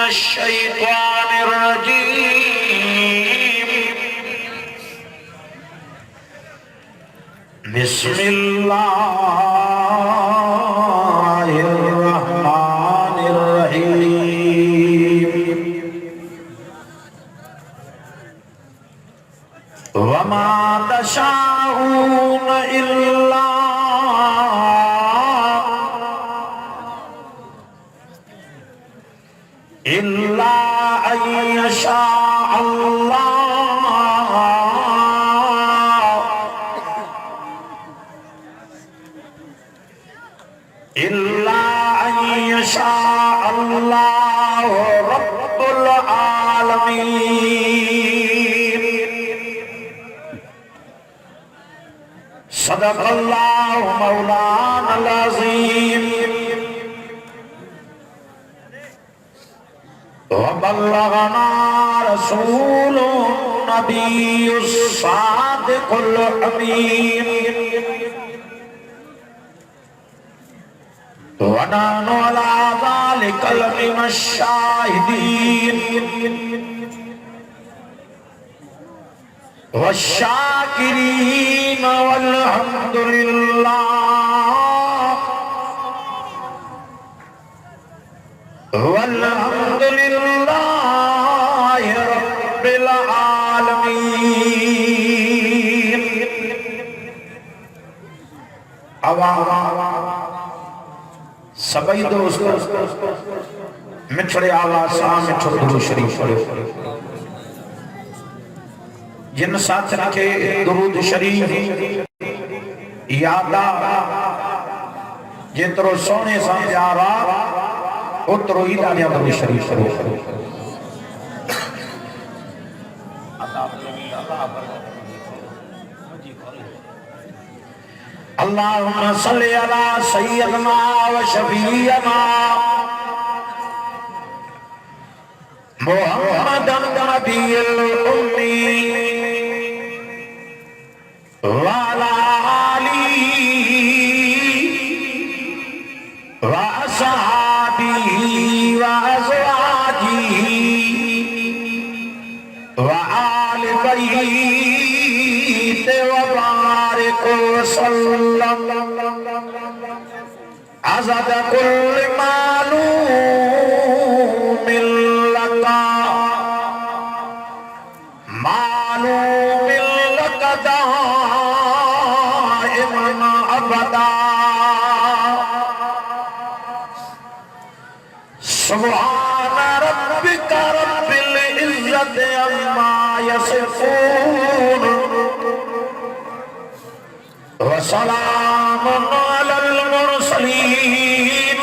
मिनश्शैतानिर्रजीम बिस्मिल्लाहिर्रहमानिर्रहीम वमा तशाऊन इल्ला इल्ला अय्यशा अल्लाह इल्ला अय्यशा अल्लाह रब्बुल आलमीन सदक़ल्लाहु मौलाना अज़ीम वबल्लगना रसूलुन नबियुस सादिकुल अमीन वनहनु अला ज़ालिका मिनश शाहिदीन वश्शाकिरीन वल्हम्दुलिल्लाह वल्हम्दुलिल्लाहि रब्बिल आलमीन। सभी दोस्त मिठड़े आवाज से मिठो दुरूद शरीफ पढ़ो। जिन साथन के दुरूद शरीफ याद जेतरो सोने सां प्यारा उतरो ही दानिया दुरूद शरीफ पढ़ो। अल्लाहुम्मा सल्ली अला सय्यदना व शफीअना मुहम्मदन नबिय्युल उम्मी व अला आलिही व असहाबिही व अज़वाजिही व आलि बैत व बारिक वसल्लम अज़द कुल्ल मालूमिन लका दाइमन अबदा सुब्हान रब्बिका रब्बिल इज्जति अम्मा यसिफून व सलामुन अलल मुरसलीन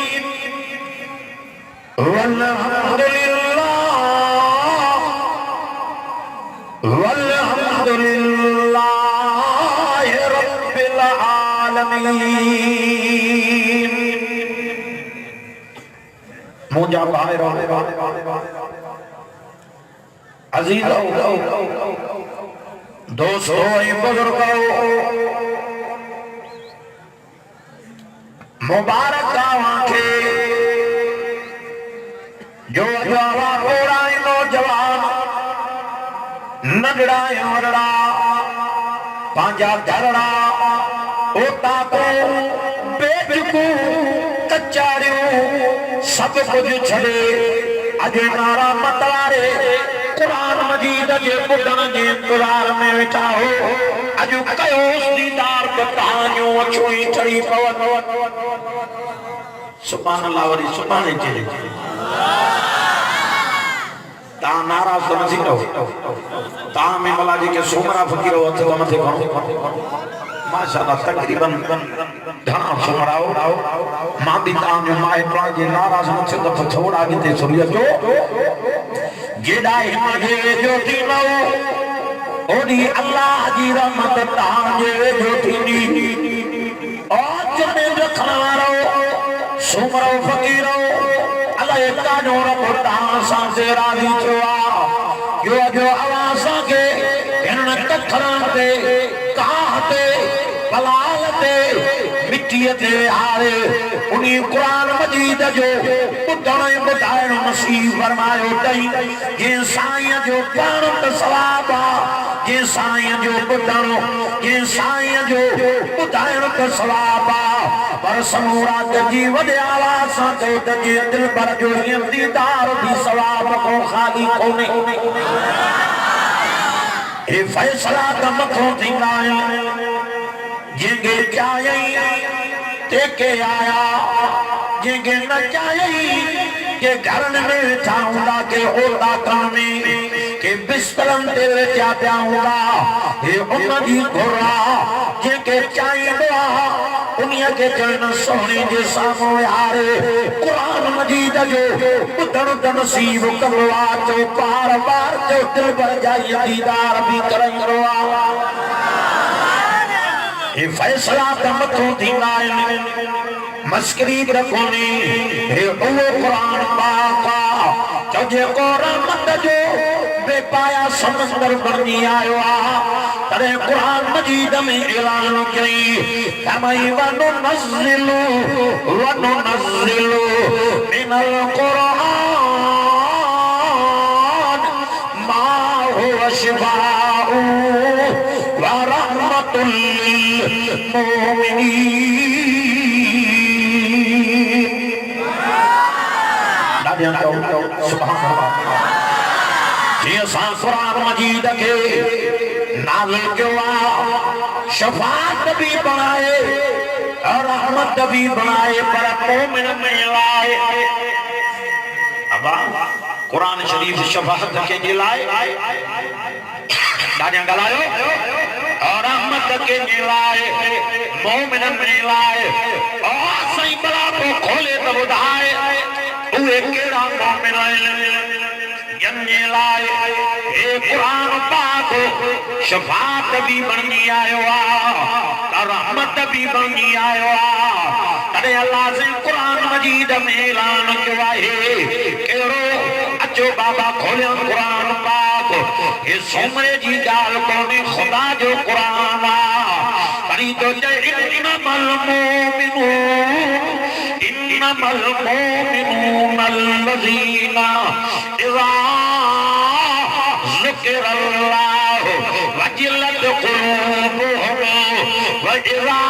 वल्हम्दुलिल्लाहि रब्बिल आलमीन। मुझा भाइरो अजीजो दोस्तों बुजुर्गों मुबारक आंखे जो जवा कोराई नौजवान नगड़ा वरड़ा पांजा धरड़ा ओता को बेचकू कचारियों सब कुछ छड़े अज नारा मतवारे कुरान मजीद के बुढ़न के इंतजार में वेठा हो अजु कयो दीदार कहानियों अछोई चढ़ी पवन सुभान अल्लाह वरी सुभाणे चले ता नारा समझी लो ता में मला जी के सोमरा फकीर हथ तो मथे खणो माशाअल्लाह तकरीबन घणा सोमराओ मां भी ता जो माए प्रा जे नारा समझ तो थोड़ा आगे सुरिया जो जेड़ा हिमगे जो थीनो ओडी अल्लाह जी रहमत ता जे जो थीनी ओ जने जो खणारो सोमरो फकीरो अल्लाह का जो रबता सा से राजी छवा जो जो आवाज के इन कखराते काहते पलालते मिट्टी ते हारे उनी कुरान मजीद जो बुधण बुधाइण नसीब फरमायो तई जे साईं जो पाण त सवाब जे साईं जो ॿुधणो जे साईं जो ॿुधाइण त सवाब पर समूरा जी वॾे आवाज़ सां चयो त जे दिल भर जो दीदार भी सवाब को खाली कोने ए फैसला त मथों थींदा जिंगे चाहे तेके आया जिंगे न चाहे के घर में वेठा हूंदा के होता कामे के बिस्तरन ते वेठा पिया हूंदा हे उन जी घुरा जिंगे चाहींदो उन्हीअ खे चवनि सोने जे साम्हूं यार क़ुरान मजीद जो ॿुधण त नसीब कंदो आहे चो पार पार चो दिल भर जा दीदार बि कराईंदो आहे हे फैसला त मथों थींदा आहिनि मस्करी बि कोन्हे हे उहो क़ुरान पाक चो जेको रहमत जो बेपाया समंदर बणजी आयो आहे तॾहिं क़ुरान मजीद में ऐलान कई फरमाई वनुनज़्ज़िलु मिनल क़ुरान मा हुवा शिफ़ाउ व रहमतुल लिल मुमिनीन सुभान अल्लाह ये क़ुरान मजीद के नाज़िल किया शफाअत भी बनाए और रहमत भी बनाए पर मोमिन में लाए अब कुरान शरीफ शफाअत के लाए दानिया गलायो और रहमत के लाए मोमिन में लाए और सही बला को खोले तो बुधाए उहे केड़ा मोमिन जन्ने लाए ए कुरान पाक शफाअत भी बनी आयो आ रहमत भी बनी आयो आ तड़े अल्लाह से कुरान मजीद में ऐलान किया है केरो अचो बाबा खोलियो कुरान पाक ये सोमरे जी गाल कोने खुदा जो कुरान आ तरी तो इन्नमल मोमिनून अल्लज़ीना इज़ा ज़ुकिरल्लाहु वजिलत क़ुलूबुहुम व इज़ा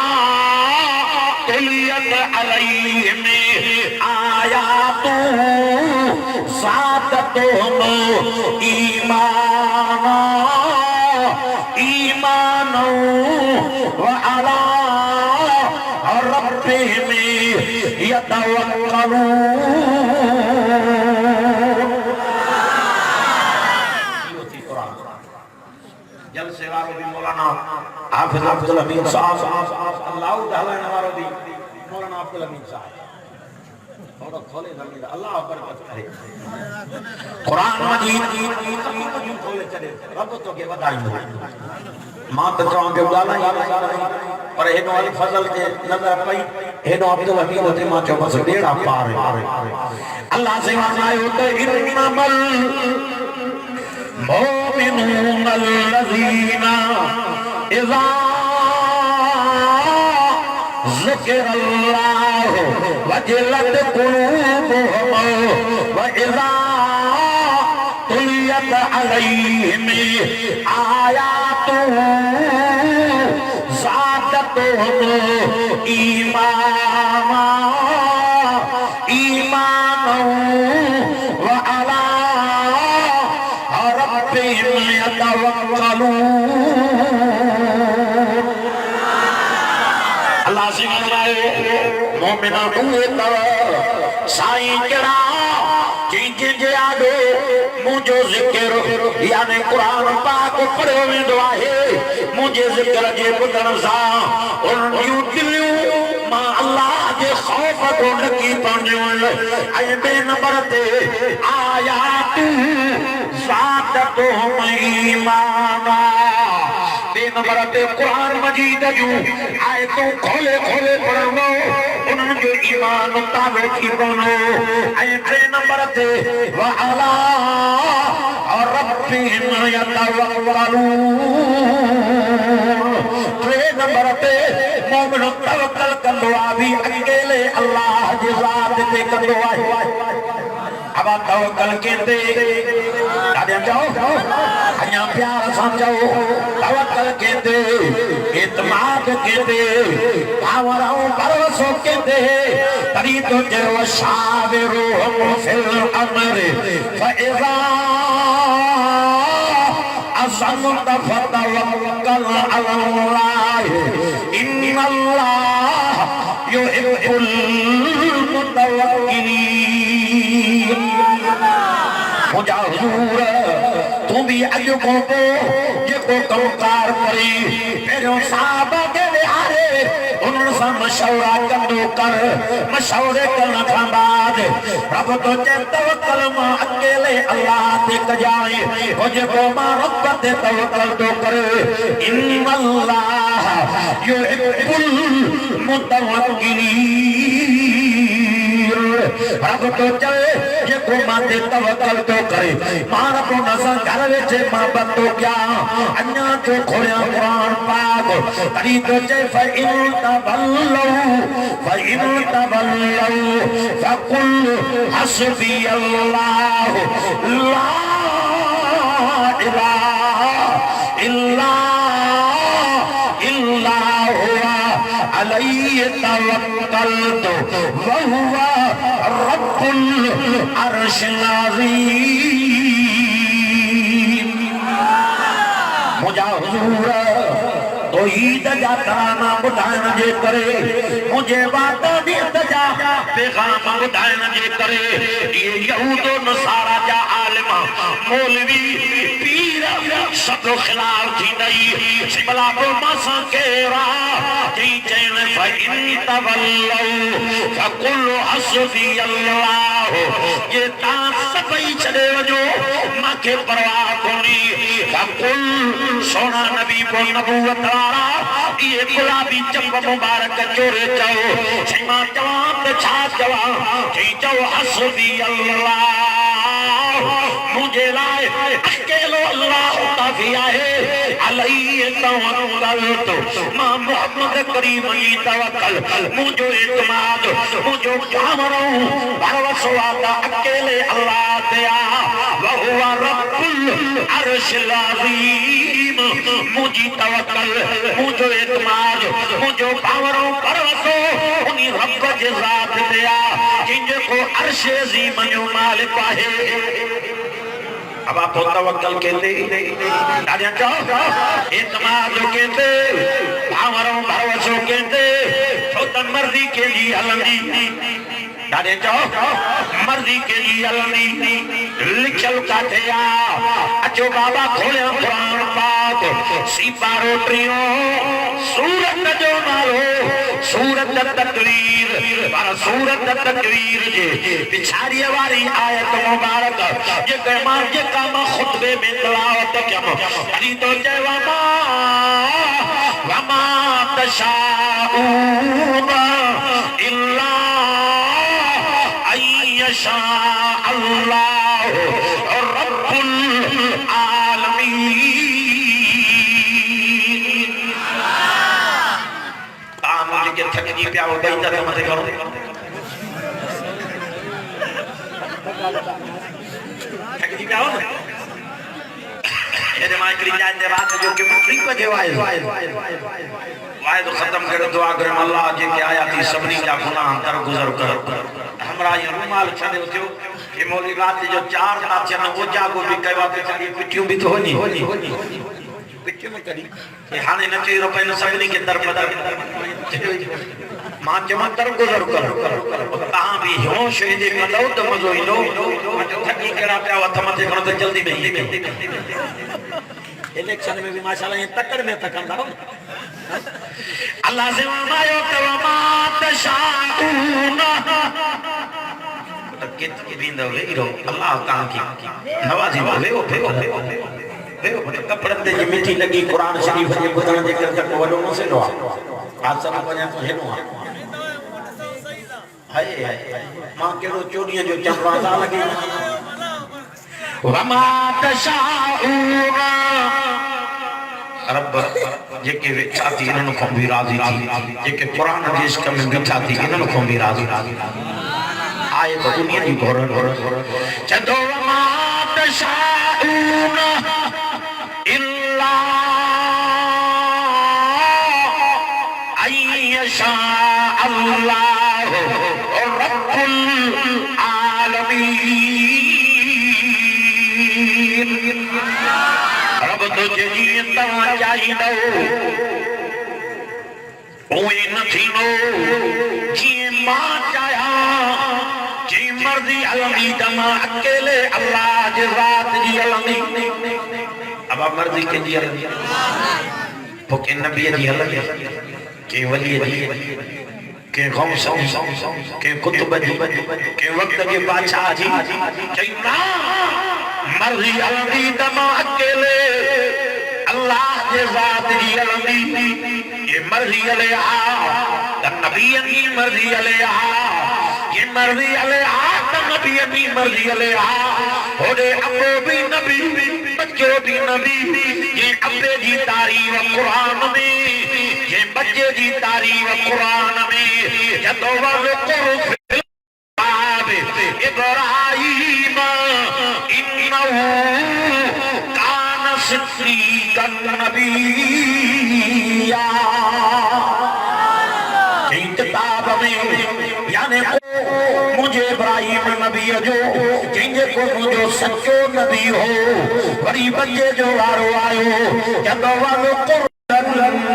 तुलियत अलैहिम आयातुहु ज़ादतहुम ईमाना व अला रब्बिहिम जलसे वारो भी मौलाना हाफिज अब्दुल हमीद साहब अल्लाह ताला वारो भी मौलाना अब्दुल हमीद साहब थोड़ा खोले जल्दी अल्लाह बरकत करे कुरान मजीद खोले चले रब तो के वधाई मां तो चवां के गाला पर हेनो अली फजल के नजर पई हेनो अब्दुल हमीद ते मां चो बस डेढ़ा पार अल्लाह से फरमायो तो इन्नमल मोमिनून अल्लज़ीना इज़ा ज़ुकिरल्लाहु वजिलत क़ुलूबुहुम व इज़ा तुलियत अलैहिम आयातुहु ज़ादतहुम ईमाना व अला रब्बिहिम यतवक्कलून अल्लाह से फरमाए मोमिना उहे तव साईं केड़ा जे आडो मुझो जिक्र यानी कुरान पाक पढ़ियो वेंदो आहे मुझे जिक्र जे ॿुधण सां उन्हनि दिलियूं मां अल्लाह जे ख़ौफ को नकी पवंदियूं ऐं ॿिए नंबर ते आयात ज़ादतुहुम ईमाना ॿिए नंबर ते कुरान मजीद जूं आयतूं खोले खोले पढ़ंदो उन्हनि जो ईमान ताज़ो थी पवंदो ऐं टे नंबर ते व अला रब्बिहिम यतवक्कलून टे नंबर ते मोमिन तवक्कल कंदो आहे भी अकेले अल्लाह जे ज़ात ते कंदो आहे अब तवक्कल कहते दादा जाओ अया प्यार समझो तवक्कल कहते इत्मीनान कहते पावरों भरोसो कहते तरी तो जो शाबिरो फिल अमर फइज़ा अज़मत फतवक्कल अल्लाह इन्नल्लाह युहिब्बुल मुतवक्किलीन। मुझा हुजूर तू भी अज को जेको कमकार करी पहिरियों साहबा के विहारे उन सां मशवरा कंदो कर मशवरे करण खां बाद रब तो चे तवक्कल मां अकेले अल्लाह ते कजाए हो जेको मां रब ते तवक्कल तो करे इन्नल्लाह युहिब्बुल मुतवक्किलीन। रब तो चले जेको मां ते तवक्कल तो करे मां रब नसा घर वेचे मां बंदो क्या अन्या जो खोया कुरान पाक तरी तो चे फइन तबल्लु फकुल हस्बी अल्लाह ला इलाहा इल्ला हुवा अलैहि तवक्कलतु व हुवा रब्बुल अर्शिल अज़ीम। मुझा हुजूर तौहीद जा तराना ॿुधाइण जे करे मुझे वादा दी तजा पैगाम ॿुधाइण जे करे ये यहूद नसारा जा आलिम मौलवी पीर सब खिलाफ थी नहीं सिमला को मासा केरा जी चैन फइन तवल्लु फकुल हस्बी अल्लाह ये ता सभई छड़े वजो माखे परवाह कोनी फकुल सोना नबी को नबूवत वाला ये गुलाबी चंप मुबारक चोरे चओ छिमा जवाब छा जवा जी चओ हस्बी अल्लाह मुझे लाए अकेलो अल्लाह काफी है अलैहि तवक्कलतु मां मोहम्मद करीम जी तवक्कल मुझो इत्मीनान मुझो पावरो भरोसो आता अकेले अल्लाह ते आ व हुवा रब्बुल अर्शिल अज़ीम। मुझी तवक्कल मुझो इत्मीनान मुझो पावरो भरोसो उनी रब जे ज़ात ते आ जिन को अर्श अज़ीम जो मालिक है। अब आप तवक्कल कहते दादा जाओ इत्मीनान कहते पावरों भरोसो कहते तो तन मर्जी के लिए हलंदी दादा जाओ मर्जी के लिए हलंदी लिखल काथे आ अचो बाबा खोलिया कुरान पाक सिपारो ट्रियो सूरत जो नालो सूरत तकवीर पर सूरत तकवीर जे पिछाड़ी वाली आयत मुबारक जे मां जे काम खुतबे में तिलावत कम अरी तो जवा वमा तशाऊना इल्ला अयशा अल्लाह रब्बुल आलमीन। के थक जी पे आओ गई तक मत करो थक जी पे आओ ना ये मां करी जाए रात जो के मुक्ति को देवाए वाए तो खत्म कर दुआ कर अल्लाह जे के आया थी सबनी जा गुनाह दर गुजर कर हमरा ये रुमाल छने थियो ये मौली रात जो चार रात छने वो जागो भी कहवा पे चली पिटियो भी तो होनी पिटियो में करी ये हाने न 3 रुपए न सबनी के दर बदर मां जमा दर गुजर कर ता भी होश जे मलो तो मजो इनो थकी करा पे हथ मथे करो तो जल्दी में इलेक्शन में भी माशाल्लाह ये तकड़ में तकंदा अल्लाह से मायो तो मा तशाऊना कित बिंदो वे रो अल्लाह का की नवाजी वे ओ कपड़न ते जी मिठी लगी कुरान शरीफ जे बुधण जे कर को वडो न सेनो आज सब वणा तो हेनो हाय मां केड़ो चोड़ियां जो चंपा सा लगी वमा तशाऊना रब जेके वेठा थी इन्हनि को भी राजी थी जेके कुरान देश में वेठा थी इन्हनि को भी राजी आए तो दुनिया की घोर चंदो मात शाऊन इल्ला अयशा अल्लाह रब्बुल आलमीन रब तुझे जीता चाहिए ओए नथीनो जी मां चाया जी मर्जी अलमी तमा अकेले अल्लाह जी रात जी अलमी अब मर्जी के जी अलमी के नबी जी अलमी के वली जी के गौस के कुतुब जी के वक्त के बादशाह जी चैना मर्जी अलमी तमा अकेले अल्लाह के जात जी अलमी ये मर्जी अलैहा नबी की मर्जी अलैहा ये मर्जी अलैहा नबी की मर्जी अलैहा होदे अबो भी नबी बच्चो भी नबी ये अब्बे जी तारीफ कुरान में ये बच्चे जी तारीफ कुरान में जदो वक़्त इब्राहीम इन्नहु कान सिद्दीक़न नबिय्या किताब में यानी मुझे इब्राहीम नबी जो जिंजे को मुझे सच्चो नबी हो बड़ी बच्चे जो वारो आयो जब वालो कुरान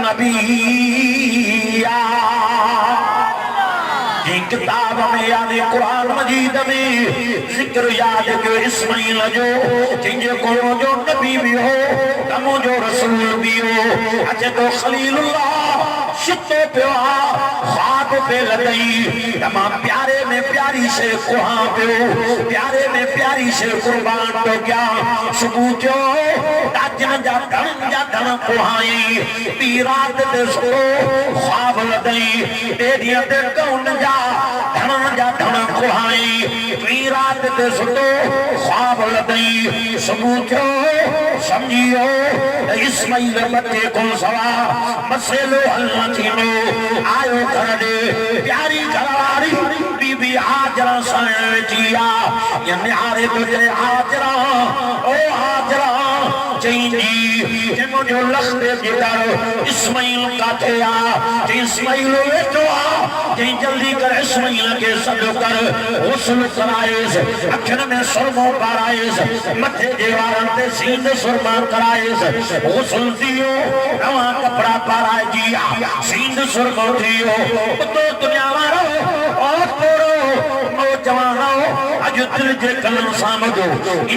नबिय्या किताब में यानी कुरान मजीद में जिक्र याद जो इस्माइल जो जिंजे को जो नबी भी हो तमो जो रसूल भी हो अचे तो खलीलुल्लाह शितो पे ख्वाब पे लगई तमाम प्यारे में प्यारी से कुहां पे प्यारे में प्यारी से कुर्बान तो क्या सुबह जो दाजन जा धन कुहाई पीरात दे सो ख्वाब लगई तेरिया दे कौन जा धन कुहाई पीरात दे सो ख्वाब लगई सुबह जो समझियो इस्माइल बच्चे को सवा मसेलो अल्लाह थीनो आयो करे प्यारी घरवारी बीबी हाजरा साईं जिया ये न्यारे तुझे हाजरा ओ हाजरा चईंदी जे मुझो लखते जिगर इस्माइल का थिया जे इस्माइल वेठो आ जे जल्दी कर इस्माइल के सॾु कर हुस्न कराएस अखिन में सुरमो पाराएस मथे जे वारन ते सींद सुरमा कराएस हुस्न दियो नवा कपड़ा पाराए जिया सींद सुरमो दियो तो दुनिया वारो और तोरो नौजवानो अज दिल जे कलम सामजो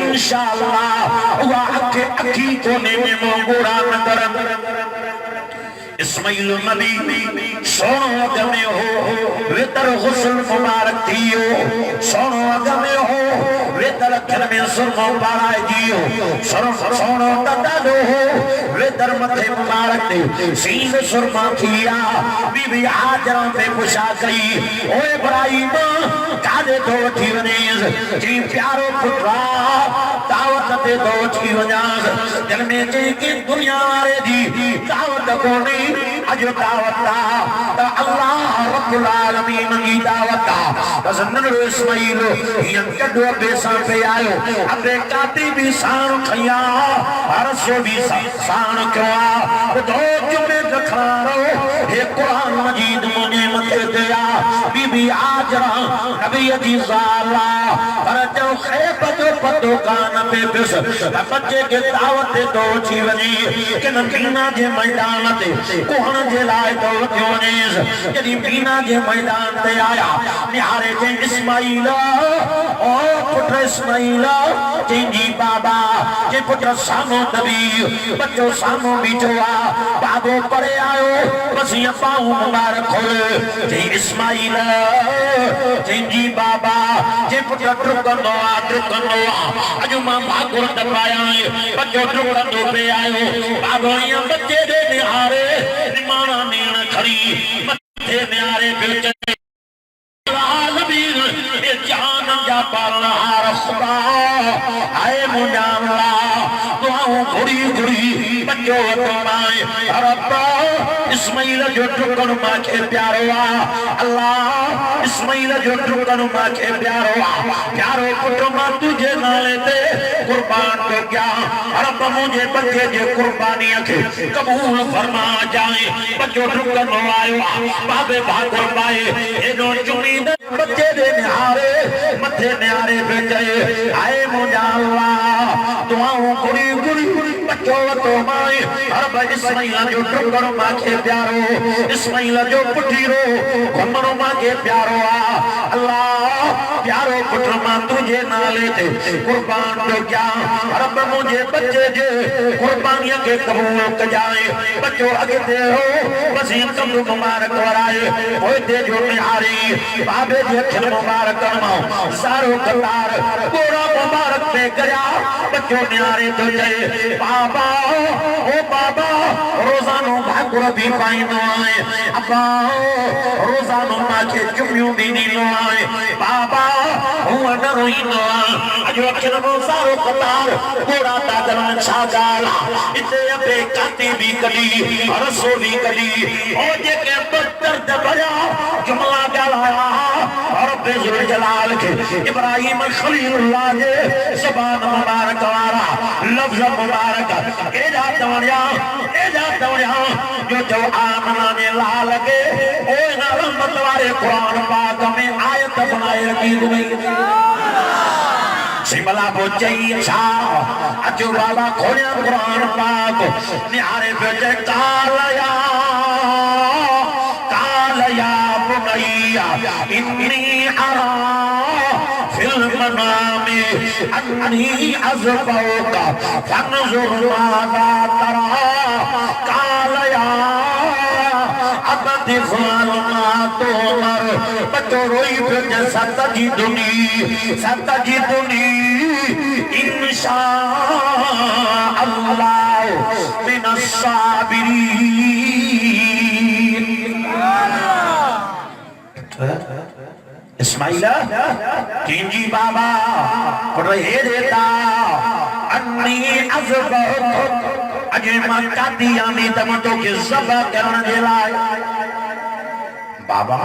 इंशाअल्लाह वा अखी कोने में मोगुरा नगर इस्माइल नबी सोनो अग में हो वेतर हुस्न मुबारक थियो सोनो अग में हो वेतर अखिन में सुरमो पाराए जियो सोनो तदादो हो वेतर मथे मुबारक दे सींद सुरमा थिया बीबी हाजरा पे पुछा कई ओ इब्राहीम कादे तो थी वने जी प्यारो पुत्रा दावत ते तो थी वनास जन में जे की दुनिया वाले जी दावत कोनी अजो दावत ता अल्लाह रब्बुल आलमीन की दावत हज़रत इस्माइल यन कदो बेसा पे आयो अबे काती भी साण खया हरसो भी साण कवा तो जुमे दखारो हे कुरान मजीद मुने मते दया बीबी हाजरा नबी दी ज़ाला पर जो खैब जो पतो कान पे बिस बच्चे के दावत दो छी वनी कि मीना जे मैदान ते कोहण जे लाए दो वने जदी मीना जे मैदान ते आया निहारे जे इस्माइल ओ पुत्र इस्माइल जी बाबा जे पुत्र सामो नबी बच्चो सामो बिचवा बाबो परे आयो बस ये पाऊ मुबारक हो जे इस्माइल जी बाबा जे पुत्र ट्रुकनो अजु मां भागुर दबाया बच्चो ट्रुकनो पे आयो बाबो ये बच्चे दे निहारे निमाना नेण खड़ी मथे निहारे बेच आलमीन ए जान जा पालनहार खुदा आए मुजामला दुआओं घुड़ी घुड़ी बच्चो तुम्हारे रब्बा इस्माइल जो टुकड़ माखे प्यारो अल्लाह इस्माइल जो टुकड़ माखे प्यारो पुत्र मां तुझे नाले ते कुर्बान तो क्या रब मुझे बच्चे जे कुर्बानी के कबूल फरमा जाए बच्चो टुकड़ आयो बाबे भागर पाए एनो चुनी बच्चे दे निहारे मथे निहारे बेचे आए मुझा अल्लाह दुआओं कुड़ी कुड़ी बच्चो तो माए रब इस्माइल जो टुकड़ माखे प्यारो इस्माइल जो पुठीरो घुमरो मांगे प्यारो अल्लाह प्यारो पुत्र मां तुझे नाले ते कुर्बान तो क्या रब मुझे बच्चे जे कुर्बानियां के कबूल कजाए बच्चो अगते हो वसीम कम मुबारक वराए होते जो निहारी बाबे जे खिल मुबारक मां सारो कतार पूरा मुबारक पे गया बच्चो निहारे तो जाए बाबा ओ बाबा रोजानो भाकुर भी पाइनो आए अब्बा रोजानो माखे चुमियो भी नीलो आए बाबा हुआ न रोइनो अजो अखिल मो सारो कतार पूरा दादर छागाला इते अबे काती भी कली रसो भी कली ओ जे के बदर दबया जुमला गलाया रब जुल जलाल के इब्राहिम खलीलुल्लाह जे ज़बान मुबारक वाला लफ्ज मुबारक एजा दवड़िया जो जो आमना ने ला लगे ओ ना रहमत वाले कुरान पाक में आयत बनाए रखी हुई सिमला बोचई छा अजो बाबा खोले कुरान पाक निहारे बेटे कालया बुनैया इन्नी अरा फिल मनामी अन्नी अज़बौका फनज़ुर माज़ा तरा कालया अबदी ज़ालमा तोमर बच्चो रोई फिर सतजिदुनी इंशा अल्लाह मिनस साबिरीन इस्माइला किंजी बाबा रहे देता अन्नी अज़बौक अजे मक्का दिया नी तम तो के ज़बह करने दिलाए बाबा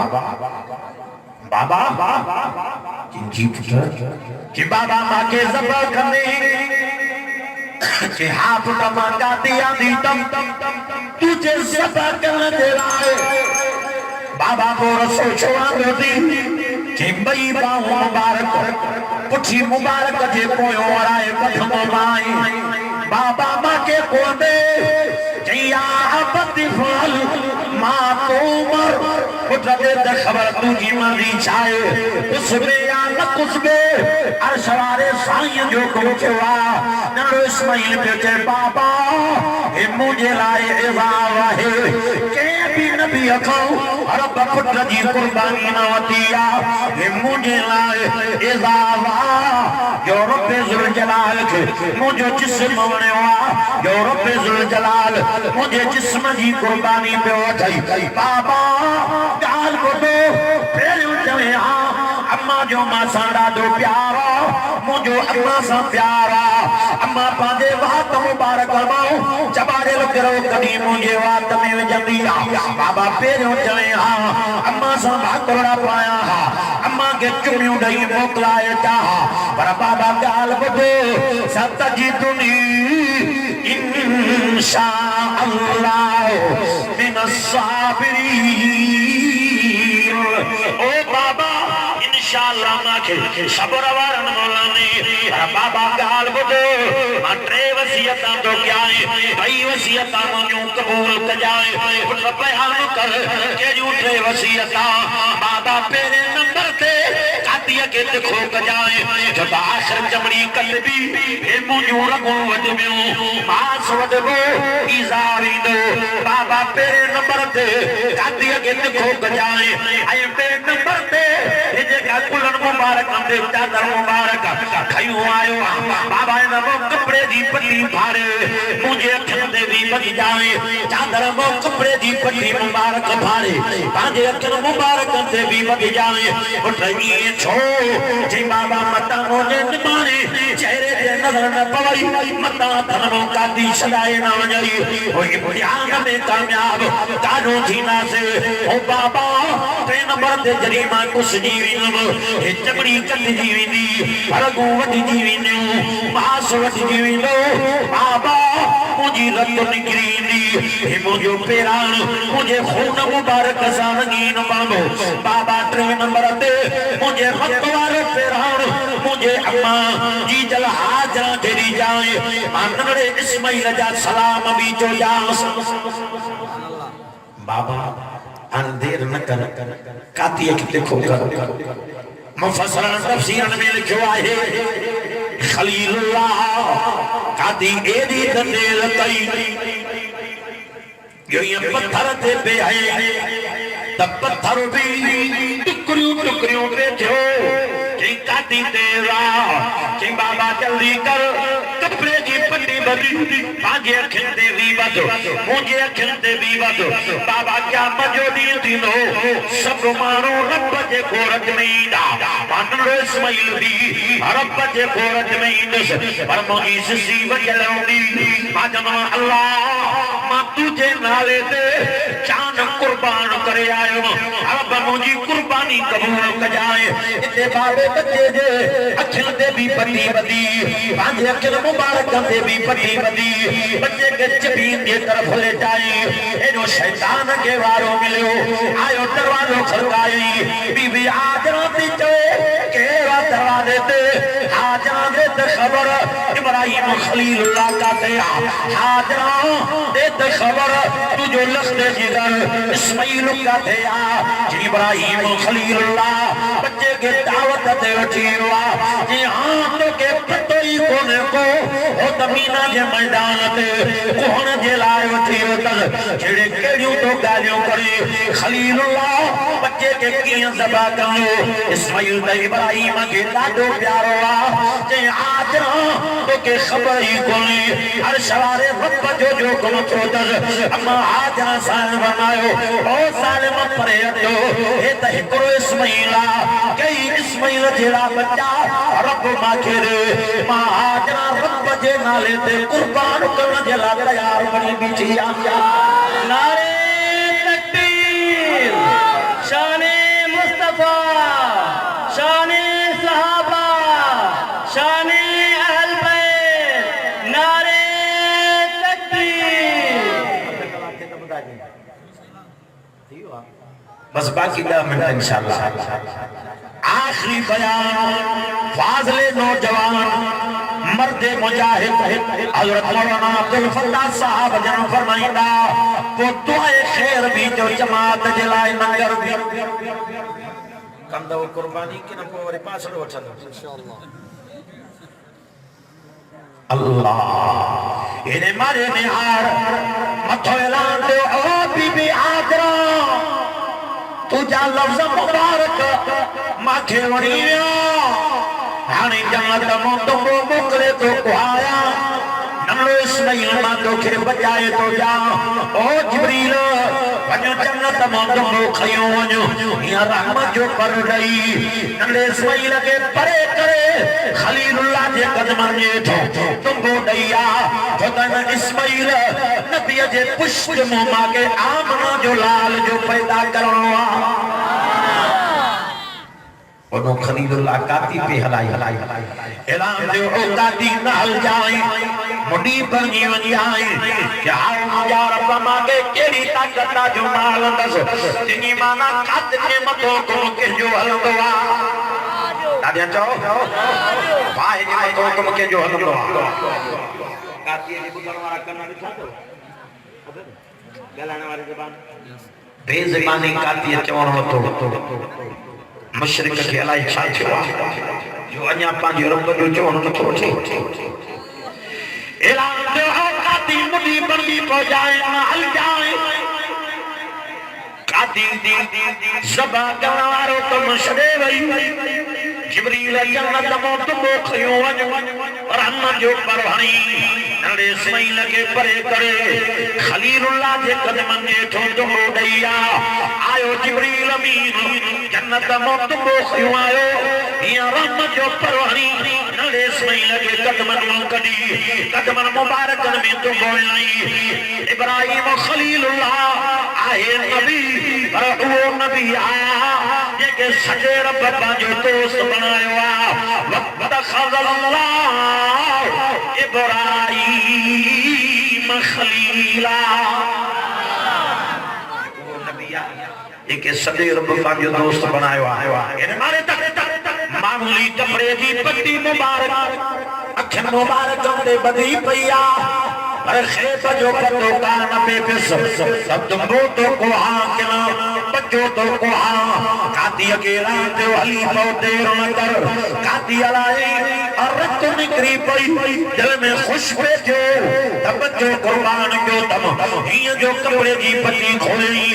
किंजी पुत्र कि बाबा मां के ज़बह करने कि हाथ मक्का दिया नी तम तुझे ज़बह करने दिलाए बाबा को रसोई छोड़ा दी चिंबई बाहु मुबारक पुठी मुबारक जे पोयो वराए पठम माई बाबा मां के कोंदे जैया अबदी फल मां तोमर पुत्र दे खबर तुझी मरी छाए उसबे या न कुसबे अरशवारे साईं जो कोचवा नरो इस्माइल बेटे बाबा हे मुझे लाए इज़ाव है के भी नबी अखाऊ रब पुत्र जी कुर्बानी न वतिया हे मुझे लाए इज़ावा जो रब जुल जलाल के मुझे जिस्म वणवा जो रब जुल जलाल मुझे जिस्म जी कुर्बानी पे वठाई बाबा गाल बोलो फिर चवे अम्मा जो मां साडा दो प्यारा मुझो अम्मा सा प्यारा अम्मा पांजे वात मुबारक माओ चबाड़े करो कदी मुझे वात में जंदिया बाबा पेरो चवे अम्मा सा भाकड़ा पाया अम्मा के चुमियो दई मोकलाए चा पर बाबा गाल बदे सतजिदुनी इंशा अल्लाह मिनस साबिरीन ओ बाबा इंशाअल्लाह माखे सब्र वारन मौलाने बाबा गाल बुदो मात्रे वसीयतां तो क्या है भाई वसीयतां मनु कबूल कजाए पुट बयान कर के झूठे वसीयतां बाबा पेरे नंबर ते कातिया के देखो कजाए जब आखिर जमड़ी कलबी हे मुजो रगो वदबियो मास वदबो इजारी दो बाबा पेरे नंबर ते कातिया के देखो कजाए आए पेरे नंबर ते कुलन मुबारक दे चादर मुबारक खयो आयो बाबा ने वो कपड़े दी पट्टी फाड़े मुझे अखियों दे भी बच जाए चादर वो कपड़े दी पट्टी मुबारक फाड़े बाजे अखियों मुबारक दे भी बच जाए उठ ये छो जी बाबा मता मोने निमाने चेहरे ते नजर न पवई मता धनो कादी सदाए ना वई ओ इम्तिहान में कामयाब कानो थीना से ओ बाबा ते नंबर ते जरीमा कुछ जीविनम हे चमड़ी कट जीविनी परगु वट जीविनो मास वट जीविनो बाबा मुझी रत निकरीनी हे मुझो पेरान मुझे खून मुबारक सानगीन बाबो बाबा ट्रे नंबर ते मुझे रतवार पेरान मुझे अम्मा जी जल हाजरा तेरी जाए आनरे इस्माइल जा सलाम भी जो जा बाबा अंधेर न कर काती एक देखो कर मुफस्सरन तफसीरन में लिखो है खलीलुल्लाह काती एदी दंदेल तई जो ये पत्थर ते पे है तब पत्थर भी टुकड़ियों पे जो कि काती तेरा कि बाबा जल्दी कर कपड़े की पट्टी बदी बाजे खिलते भी बदो मुझे खिलते भी बदो बाबा क्या मजोदी दिनो सब मारो रब जे कोरत में दा मानो इस्माइल दी रब जे कोरत में दस पर मोगी ससी वजलौदी माजमा अल्लाह मा तुझे नाले ते जान कुर्बान करे आयो रब मुझी कुर्बानी कबूल कजाए इते बाबे बच्चे जे अखिल दे भी पट्टी बदी बाजे अखिल मुबारक दे भी पट्टी बदी बच्चे के जबीन दे तरफ ले जाए ए जो शैतान के वारो मिलो आयो दरवाजो खड़काई बीबी आज रात चो के दरवाजे ते हाजरा दे खबर इब्राहिम खलीलुल्लाह का ते हाजरा दे खबर तू जो लखते जिगर इस्माइल का थे इब्राहिम खलीलुल्लाह बच्चे के दावत दे उठी हुआ जी हां तो के पतो ही कोने को ओ तमीना जे मैदान ते कोन जे लाए उठी तक जेड़े केड़ियों तो गालियों करे खलीलुल्लाह बच्चे के कियां ज़बा करो इस्माइल ते इब्राहिम के लाडो प्यारो जे आज तो के खबर ही कोने हर सवारे रब जो जो को छोतर अम्मा आज साल बनायो ओ साल में परे तो हे त एकरो इस्माइला कई इस्माइल जेड़ा बच्चा रब माखे रे मां आज रब जे नाले ते कुर्बान करन जेला तैयार बनी बिछी आ नारे तकबीर शाने मुस्तफा शाने सहाबा शाने अहल बैत नारे तकबीर बस बाकी 10 मिनट इंशाअल्लाह आखिरी बयान फाज़िले नौजवान मर्दे मुजाहिद हजरत मौलाना अब्दुल फत्ताह साहब जन फरमाइंदा वो दुआए खैर भी जो जमात जलाए नगर भी कंदो कुर्बानी के न पोरे पासड़ वठंदो इंशाअल्लाह अल्लाह इने मारे निहार मथो ऐलान दे ओ बीबी आजरा तुझा लफ्ज़ मुबारक माखे वणिया हाने जन्नत मोतो मोकले तो कुआया नमलो इस्माइल मा तो के बचाए तो जा ओ जिब्रील वञो जन्नत मोतो खयो वञो या रहमत जो पर रही नमले इस्माइल के परे करे खलीलुल्लाह जे कदमन जे तुमको दैया फतन इस्माइल नबी जे पुष्प मोमा के आमना जो लाल जो पैदा करणो ओनो खलीलुल्लाह काती पे हलाई ऐलान दे ओ काती नाल जाए मुडी पर जीवन जाए क्या या रब मांगे केड़ी ताकत जो माल दस जिनी माना कात ने मतो को के जो हलवा दादिया चो भाई जी मतो को के जो हलवा काती ने बुधन वाला करना दिखा दो गलाने वाली जबान बेज़बानी काती चवण मतो मशरिक के अलाई छा थियो जो अन्या पांजे रब जो चवण नथो थे ऐलान दे काती मुडी बंदी पहुंचाए ना हल जाए काती सबा गवारो तुम छड़े वई जिब्रील जन्नत मोत को खयो वञ रहमत जो परवानी नड़े इस्माइल के परे करे खलीलुल्लाह जे कदमन ने ठोंदो दैया आयो जिब्रील अमीन जन्नत मोत को खयो आयो या रहमत जो परवानी नड़े इस्माइल के कदमन कदी कदमन मुबारकन में तो बोलाई इब्राहिम खलीलुल्लाह आहे नबी पर वो नबी आ जेके सजे रब जो दोस्त बनायो आ वक्त खज़ल्लाह इब्राहिम खलीला वो नबी आ जेके सजे रब जो दोस्त बनायो आ इन मारे तक मामूली कपड़े दी पट्टी मुबारक अखन मुबारक दे बदी पिया अरे खेत जो पतो कान पे पिस सब तुमो तो को हाकिना बच्चो तो को हा काती अकेला ते हली पौते रमकर काती अलाई और रत निकरी पई दिल में खुश पे जो तब जो कुर्बान जो तम हिय जो कपड़े दी पट्टी खोली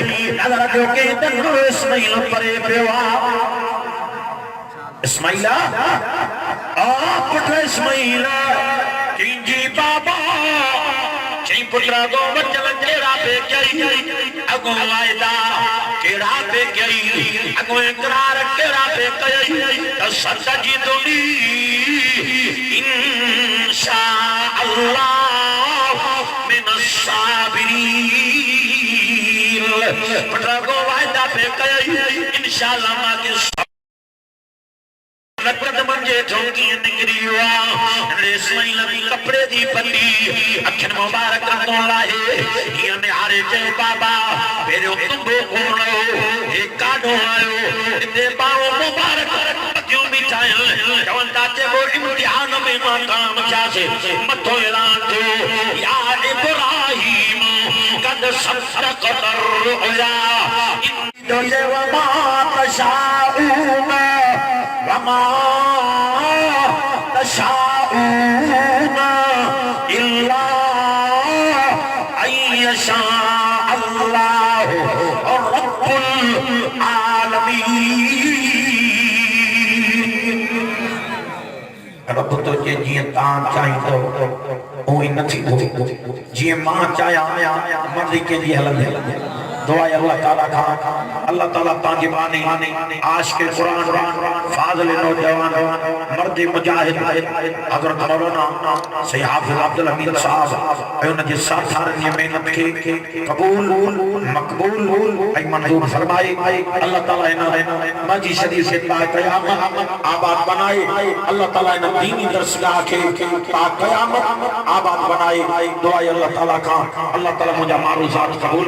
नजर जो के तन इस्माइल परे पेवा इस्माइला आ पुत्र इस्माइला जी बाबा जी पुत्रा दो बच्चन केड़ा पे कई अगो वायदा केड़ा पे कई अगो इकरार केड़ा पे कई तो सच जी दोनी इंशाअल्लाह मिन साबिरीन पुत्रा को वायदा पे कई इंशाअल्लाह मां के मंजे ठोकी निकरी हुआ इस्माइल कपड़े दी पट्टी अखन मुबारक तो लाए ये निहारे के बाबा मेरे तुम्बो घूमणो एक काढो आयो इते बाओ मुबारक क्यों बिठाए जवन ताते वो इम्तिहान में नाकाम जासे मथो ऐलान जो या इब्राहिम कद सब्क रुया इन जो वमा तशाऊना वमा तशाऊना इल्ला अयशा अल्लाह रब्बुल आलमीन। रब तो जे जीअं तां चाहींदो उही न थींदो जीअं मां चाहियां मर्ज़ी कंहिंजी हलंदी दुआ अल्लाह ताला का अल्लाह ताला तांगे बाने आशिक कुरान फाजिल नौजवान मर्द मुजाहिद हजरत मौलाना सैयद हाफिज अब्दुल हमीद साहब उन जे साथारन जी मेहनत के कबूल मकबूल ऐ मंजूर फरमाए अल्लाह ताला इन माजी शरीफ से क़यामत आबाद बनाए अल्लाह ताला इन दीनी दरसगाह के क़यामत आबाद बनाए दुआ अल्लाह ताला का अल्लाह ताला मुझे मारूफात कबूल